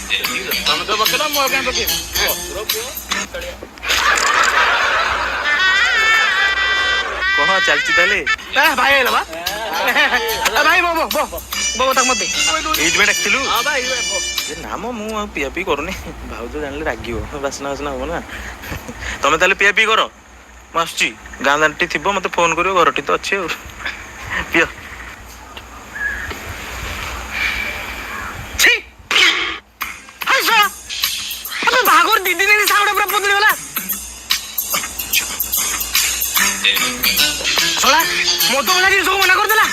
ତମେ ତ ପକେଇଲ ମୁଁ ଆଉ କାଇଁ ପକେଇବି? କଣ ଚାଲିଛି ତାହେଲେ? ଭାଇ ଆଇଲା ବା ଭାଇ ବୋ ତାକୁ ମତେ ଏଇଥିପାଇଁ ଡାକିଥିଲୁ? ନା ମ ମୁଁ ଆଉ ପିଆ ପିଇ କରୁନି, ଭାଉଜ ଜାଣିଲେ ରାଗିବ, ବାସ୍ନା ବାସ୍ନା ହବ ନା। ତମେ ତାହେଲେ ପିଆ ପିଇ କର, ମୁଁ ଆସୁଛି। ଗାଁ ଦାଣ୍ଡଟି ଥିବ ମତେ ଫୋନ କରିବ, ଘରଟି ତ ଅଛି ଆଉ। ପିଅ। ବାହାଘର 2 ଦିନ ସାଙ୍ଗଟା ପୁରା ବଦଳିଗଲା। ଶଳା ମଦ ଭଳିଆ ଜିନିଷକୁ ମନା କରିଦେଲା।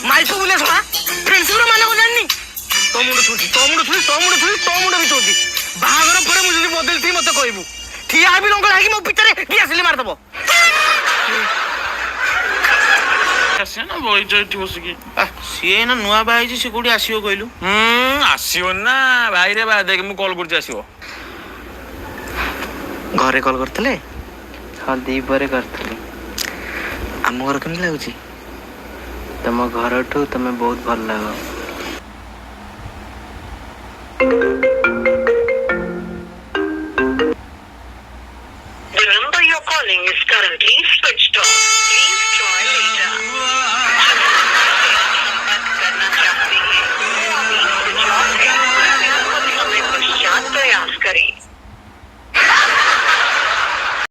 ମାଇକ ବୁଲେ ଶଳା ଫ୍ରେଣ୍ଡସିପର ମାନ କରି ଜାଣିନି। ତୋ ମୁଣ୍ଡ ଛୁଉଛି, ତୋ ମୁଣ୍ଡ ଛୁଉଛି, ତୋ ମୁଣ୍ଡ ଛୁଉଛି, ତୋ ମୁଣ୍ଡ ବି ଛୁଉଛି। ବାହାଘର ପରେ ମୁଁ ଯଦି ବଦଳିଥିବି ମତେ କହିବୁ। ଠିଆ ହେବି ଲଙ୍ଗଳା ହେଇକି ମୋ ପିଠାରେ ଗ୍ୟାସ ମାରିଦବ। ଆସିବ ନା ବଇଛ ଏଠି ବସିକି? ସିଏ ଏଇନା ନୂଆ ବାହା ହେଇଛି, ସେ କୋଉଠି ଆସିବ କହିଲୁ? ଆସିବନି ନା ଭାଇରେ ବା, ଦେଖ ମୁଁ କଲ୍ କରୁଛି ଆସିବ। ଘରେ କଲ୍ କରିଥିଲେ? ହଁ 2 ପରେ କରିଥିଲି। ଆମ ଘର କେମିତି ଲାଗୁଛି? ତମ ଘରଠୁ ତମେ ବହୁତ ଭଲ ଲାଗ।